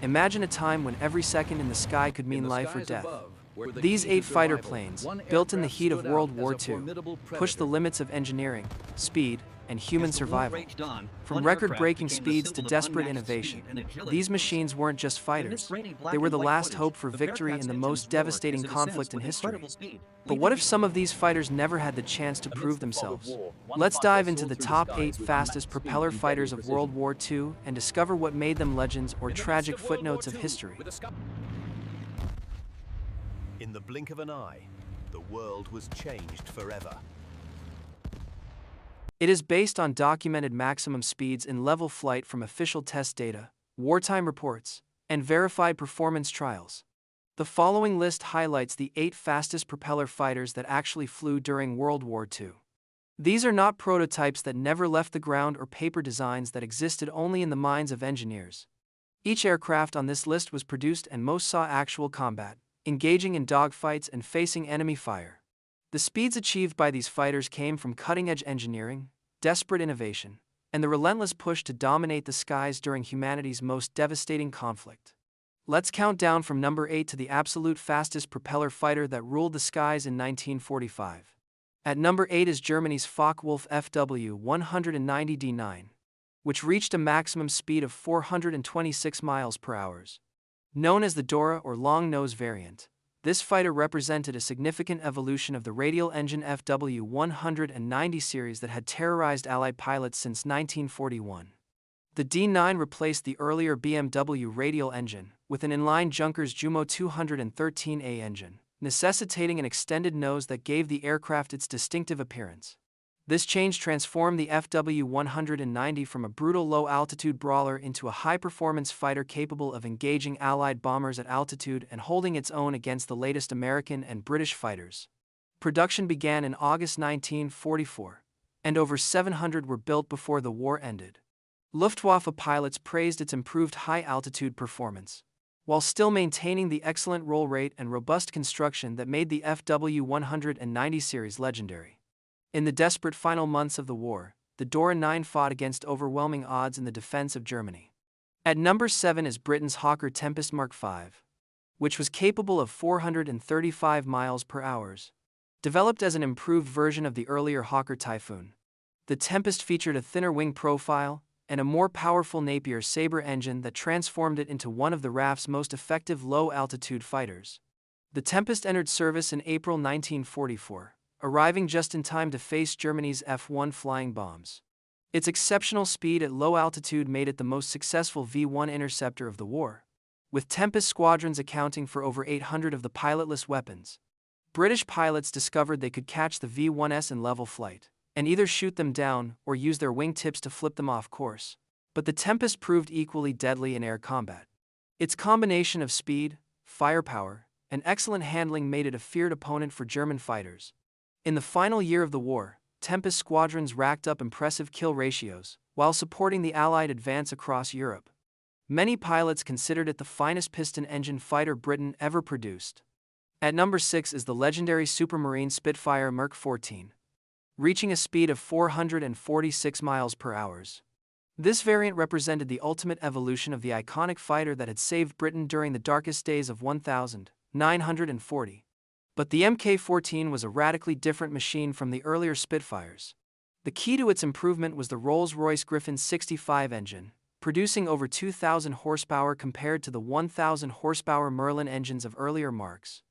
Imagine a time when every second in the sky could mean life or death. These 8 fighter planes, built in the heat of World War II, pushed the limits of engineering, speed, and human survival. From record-breaking speeds to desperate innovation, these machines weren't just fighters. They were the last hope for victory in the most devastating conflict in history. But what if some of these fighters never had the chance to prove themselves? Let's dive into the top 8 fastest propeller fighters of World War II and discover what made them legends or tragic footnotes of history. In the blink of an eye, the world was changed forever. It is based on documented maximum speeds in level flight from official test data, wartime reports, and verified performance trials. The following list highlights the 8 fastest propeller fighters that actually flew during World War II. These are not prototypes that never left the ground or paper designs that existed only in the minds of engineers. Each aircraft on this list was produced and most saw actual combat, engaging in dogfights and facing enemy fire. The speeds achieved by these fighters came from cutting-edge engineering, desperate innovation, and the relentless push to dominate the skies during humanity's most devastating conflict. Let's count down from number 8 to the absolute fastest propeller fighter that ruled the skies in 1945. At number 8 is Germany's Focke-Wulf FW-190D9, which reached a maximum speed of 426 miles per hour. Known as the Dora or long nose variant, this fighter represented a significant evolution of the radial engine FW-190 series that had terrorized Allied pilots since 1941. The D9 replaced the earlier BMW radial engine with an inline Junkers Jumo 213A engine, necessitating an extended nose that gave the aircraft its distinctive appearance. This change transformed the FW-190 from a brutal low-altitude brawler into a high-performance fighter capable of engaging Allied bombers at altitude and holding its own against the latest American and British fighters. Production began in August 1944, and over 700 were built before the war ended. Luftwaffe pilots praised its improved high-altitude performance, while still maintaining the excellent roll rate and robust construction that made the FW-190 series legendary. In the desperate final months of the war, the Dora 9 fought against overwhelming odds in the defense of Germany. At number 7 is Britain's Hawker Tempest Mark V, which was capable of 435 miles per hour. Developed as an improved version of the earlier Hawker Typhoon, the Tempest featured a thinner wing profile and a more powerful Napier Sabre engine that transformed it into one of the RAF's most effective low-altitude fighters. The Tempest entered service in April 1944. Arriving just in time to face Germany's F-1 flying bombs. Its exceptional speed at low altitude made it the most successful V-1 interceptor of the war, with Tempest squadrons accounting for over 800 of the pilotless weapons. British pilots discovered they could catch the V-1s in level flight, and either shoot them down or use their wingtips to flip them off course. But the Tempest proved equally deadly in air combat. Its combination of speed, firepower, and excellent handling made it a feared opponent for German fighters. In the final year of the war, Tempest squadrons racked up impressive kill ratios, while supporting the Allied advance across Europe. Many pilots considered it the finest piston-engine fighter Britain ever produced. At number 6 is the legendary Supermarine Spitfire Merc 14, reaching a speed of 446 miles per hour. This variant represented the ultimate evolution of the iconic fighter that had saved Britain during the darkest days of 1940. But the Mk-14 was a radically different machine from the earlier Spitfires. The key to its improvement was the Rolls-Royce Griffon 65 engine, producing over 2,000 horsepower compared to the 1,000 horsepower Merlin engines of earlier marks.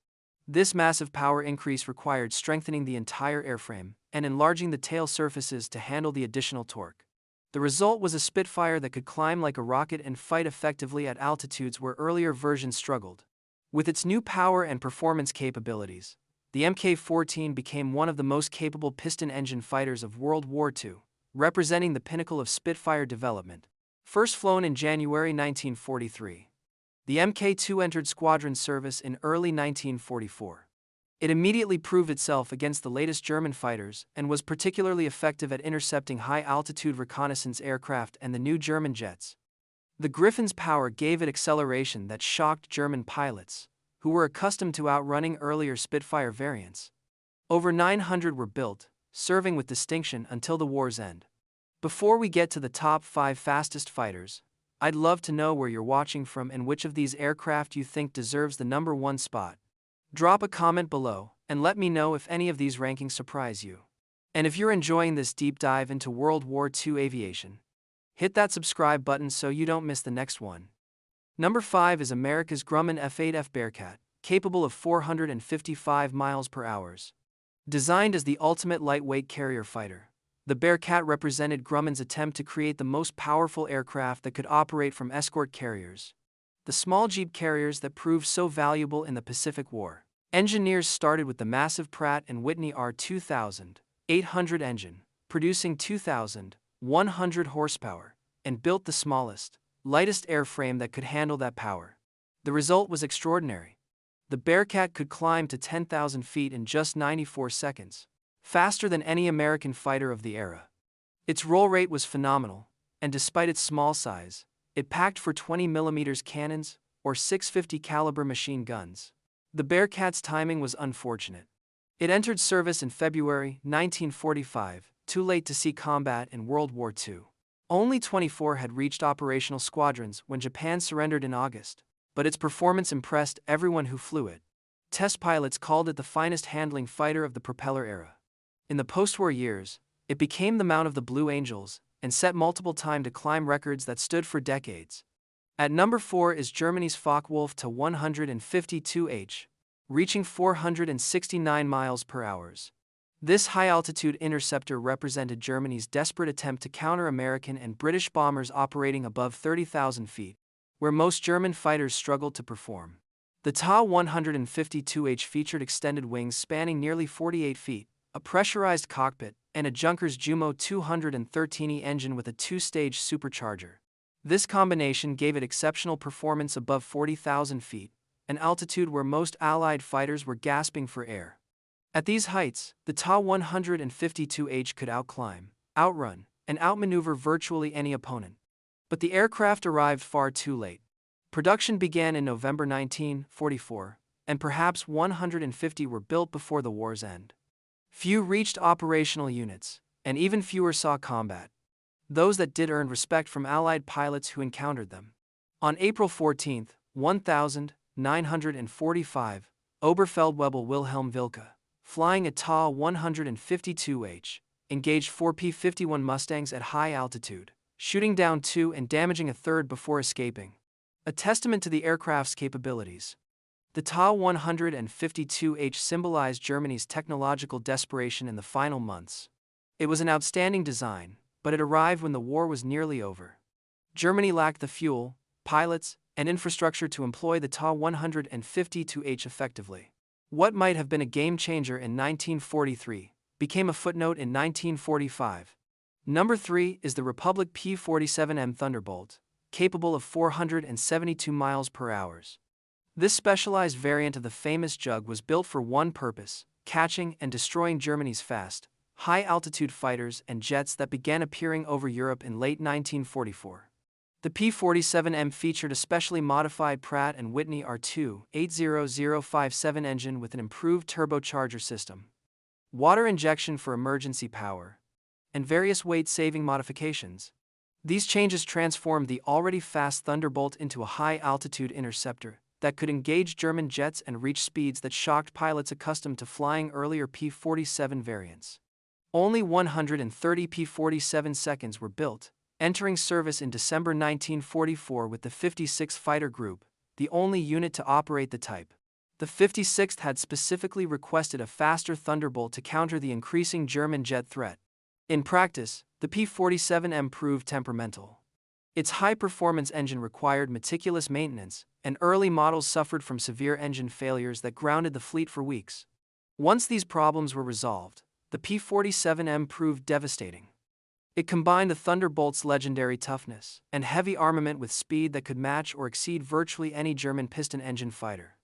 This massive power increase required strengthening the entire airframe and enlarging the tail surfaces to handle the additional torque. The result was a Spitfire that could climb like a rocket and fight effectively at altitudes where earlier versions struggled. With its new power and performance capabilities, the Mk-14 became one of the most capable piston-engine fighters of World War II, representing the pinnacle of Spitfire development. First flown in January 1943, the Mk-2 entered squadron service in early 1944. It immediately proved itself against the latest German fighters and was particularly effective at intercepting high-altitude reconnaissance aircraft and the new German jets. The Griffin's power gave it acceleration that shocked German pilots, who were accustomed to outrunning earlier Spitfire variants. Over 900 were built, serving with distinction until the war's end. Before we get to the top 5 fastest fighters, I'd love to know where you're watching from and which of these aircraft you think deserves the number one spot. Drop a comment below and let me know if any of these rankings surprise you. And if you're enjoying this deep dive into World War II aviation, hit that subscribe button so you don't miss the next one. Number 5 is America's Grumman F-8F Bearcat, capable of 455 miles per hour. Designed as the ultimate lightweight carrier fighter, the Bearcat represented Grumman's attempt to create the most powerful aircraft that could operate from escort carriers, the small jeep carriers that proved so valuable in the Pacific War. Engineers started with the massive Pratt & Whitney R2800 engine, producing 2,100 horsepower, and built the smallest, lightest airframe that could handle that power. The result was extraordinary. The Bearcat could climb to 10,000 feet in just 94 seconds, faster than any American fighter of the era. Its roll rate was phenomenal, and despite its small size, it packed for 20mm cannons or 650 caliber machine guns. The Bearcat's timing was unfortunate. It entered service in February 1945, too late to see combat in World War II. Only 24 had reached operational squadrons when Japan surrendered in August, but its performance impressed everyone who flew it. Test pilots called it the finest handling fighter of the propeller era. In the post-war years, it became the mount of the Blue Angels and set multiple time-to-climb records that stood for decades. At number 4 is Germany's Focke-Wulf Tu-152H, reaching 469 miles per hour. This high-altitude interceptor represented Germany's desperate attempt to counter American and British bombers operating above 30,000 feet, where most German fighters struggled to perform. The Tu-152H featured extended wings spanning nearly 48 feet, a pressurized cockpit, and a Junkers Jumo 213E engine with a two-stage supercharger. This combination gave it exceptional performance above 40,000 feet, an altitude where most Allied fighters were gasping for air. At these heights, the Tu-152H could outclimb, outrun, and outmaneuver virtually any opponent. But the aircraft arrived far too late. Production began in November 1944, and perhaps 150 were built before the war's end. Few reached operational units, and even fewer saw combat. Those that did earned respect from Allied pilots who encountered them. On April 14, 1945, Oberfeldwebel Wilhelm Wilke, flying a Tu-152H, engaged 4 P-51 Mustangs at high altitude, shooting down 2 and damaging a third before escaping. A testament to the aircraft's capabilities. The Tu-152H symbolized Germany's technological desperation in the final months. It was an outstanding design, but it arrived when the war was nearly over. Germany lacked the fuel, pilots, and infrastructure to employ the Tu-152H effectively. What might have been a game-changer in 1943 became a footnote in 1945. Number 3 is the Republic P-47M Thunderbolt, capable of 472 miles per hour. This specialized variant of the famous Jug was built for one purpose: catching and destroying Germany's fast, high-altitude fighters and jets that began appearing over Europe in late 1944. The P-47M featured a specially modified Pratt & Whitney R2-80057 engine with an improved turbocharger system, water injection for emergency power, and various weight-saving modifications. These changes transformed the already fast Thunderbolt into a high-altitude interceptor that could engage German jets and reach speeds that shocked pilots accustomed to flying earlier P-47 variants. Only 130 P-47 seconds were built, entering service in December 1944 with the 56th Fighter Group, the only unit to operate the type. The 56th had specifically requested a faster Thunderbolt to counter the increasing German jet threat. In practice, the P-47M proved temperamental. Its high-performance engine required meticulous maintenance, and early models suffered from severe engine failures that grounded the fleet for weeks. Once these problems were resolved, the P-47M proved devastating. It combined the Thunderbolt's legendary toughness and heavy armament with speed that could match or exceed virtually any German piston engine fighter.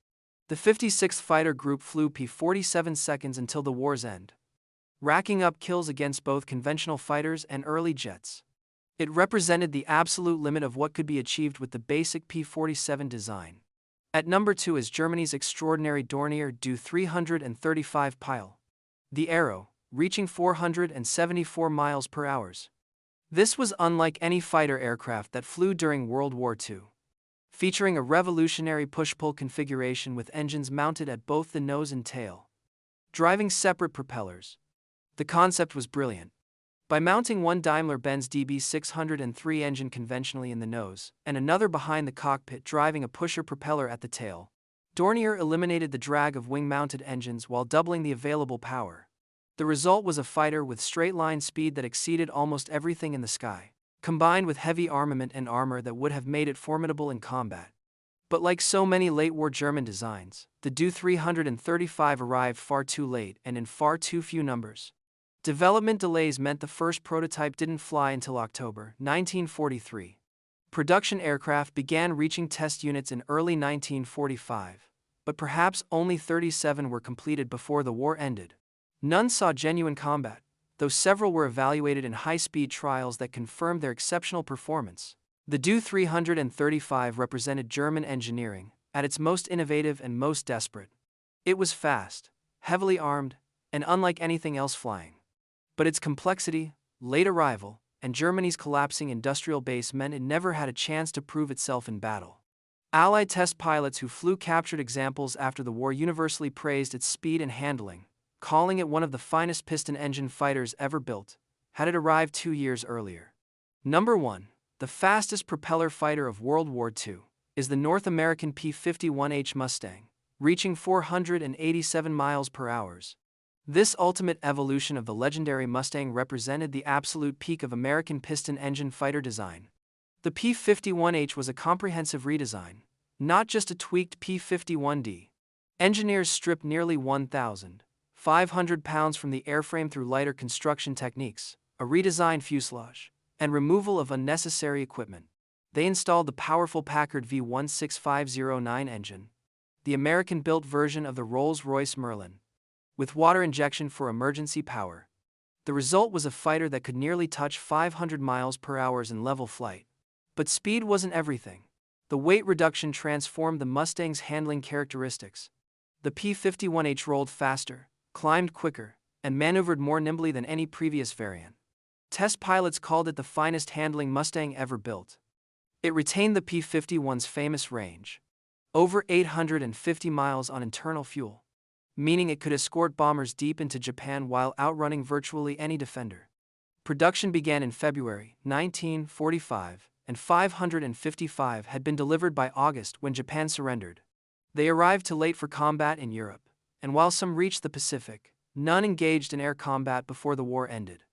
The 56th Fighter Group flew P-47 seconds until the war's end, racking up kills against both conventional fighters and early jets. It represented the absolute limit of what could be achieved with the basic P-47 design. At number 2 is Germany's extraordinary Dornier Du 335 Pile. The Arrow, reaching 474 miles per hour. This was unlike any fighter aircraft that flew during World War II, featuring a revolutionary push-pull configuration with engines mounted at both the nose and tail, driving separate propellers. The concept was brilliant. By mounting one Daimler-Benz DB603 engine conventionally in the nose, and another behind the cockpit driving a pusher propeller at the tail, Dornier eliminated the drag of wing-mounted engines while doubling the available power. The result was a fighter with straight-line speed that exceeded almost everything in the sky, combined with heavy armament and armor that would have made it formidable in combat. But like so many late-war German designs, the Do-335 arrived far too late and in far too few numbers. Development delays meant the first prototype didn't fly until October 1943. Production aircraft began reaching test units in early 1945, but perhaps only 37 were completed before the war ended. None saw genuine combat, though several were evaluated in high-speed trials that confirmed their exceptional performance. The Do-335 represented German engineering at its most innovative and most desperate. It was fast, heavily armed, and unlike anything else flying. But its complexity, late arrival, and Germany's collapsing industrial base meant it never had a chance to prove itself in battle. Allied test pilots who flew captured examples after the war universally praised its speed and handling, calling it one of the finest piston engine fighters ever built, had it arrived 2 years earlier. Number 1. The fastest propeller fighter of World War II is the North American P-51H Mustang, reaching 487 miles per hour. This ultimate evolution of the legendary Mustang represented the absolute peak of American piston engine fighter design. The P-51H was a comprehensive redesign, not just a tweaked P-51D. Engineers stripped nearly 1,500 pounds from the airframe through lighter construction techniques, a redesigned fuselage, and removal of unnecessary equipment. They installed the powerful Packard V16509 engine, the American-built version of the Rolls-Royce Merlin, with water injection for emergency power. The result was a fighter that could nearly touch 500 miles per hour in level flight. But speed wasn't everything. The weight reduction transformed the Mustang's handling characteristics. The P-51H rolled faster, climbed quicker, and maneuvered more nimbly than any previous variant. Test pilots called it the finest handling Mustang ever built. It retained the P-51's famous range, over 850 miles on internal fuel, meaning it could escort bombers deep into Japan while outrunning virtually any defender. Production began in February 1945, and 555 had been delivered by August when Japan surrendered. They arrived too late for combat in Europe, and while some reached the Pacific, none engaged in air combat before the war ended.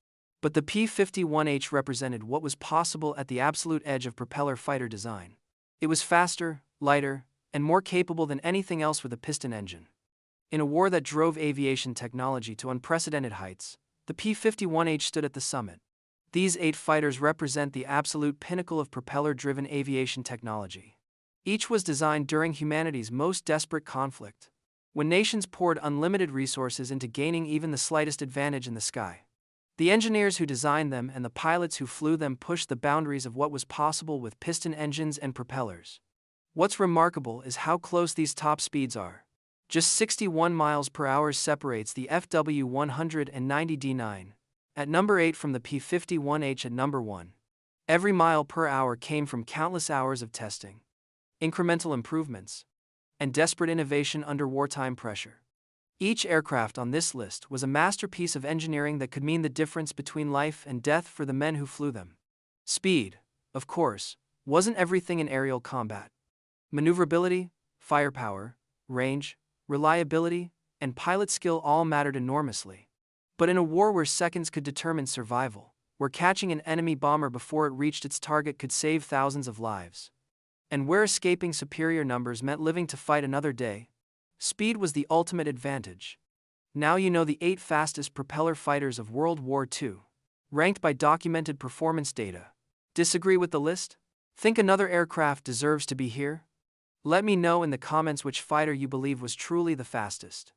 But the P-51H represented what was possible at the absolute edge of propeller fighter design. It was faster, lighter, and more capable than anything else with a piston engine. In a war that drove aviation technology to unprecedented heights, the P-51H stood at the summit. These 8 fighters represent the absolute pinnacle of propeller-driven aviation technology. Each was designed during humanity's most desperate conflict, when nations poured unlimited resources into gaining even the slightest advantage in the sky. The engineers who designed them and the pilots who flew them pushed the boundaries of what was possible with piston engines and propellers. What's remarkable is how close these top speeds are. Just 61 miles per hour separates the FW190D9 at number 8 from the P-51H at number 1. Every mile per hour came from countless hours of testing, incremental improvements, and desperate innovation under wartime pressure. Each aircraft on this list was a masterpiece of engineering that could mean the difference between life and death for the men who flew them. Speed, of course, wasn't everything in aerial combat. Maneuverability, firepower, range, reliability, and pilot skill all mattered enormously. But in a war where seconds could determine survival, where catching an enemy bomber before it reached its target could save thousands of lives, and where escaping superior numbers meant living to fight another day, speed was the ultimate advantage. Now you know the 8 fastest propeller fighters of World War II, ranked by documented performance data. Disagree with the list? Think another aircraft deserves to be here? Let me know in the comments which fighter you believe was truly the fastest.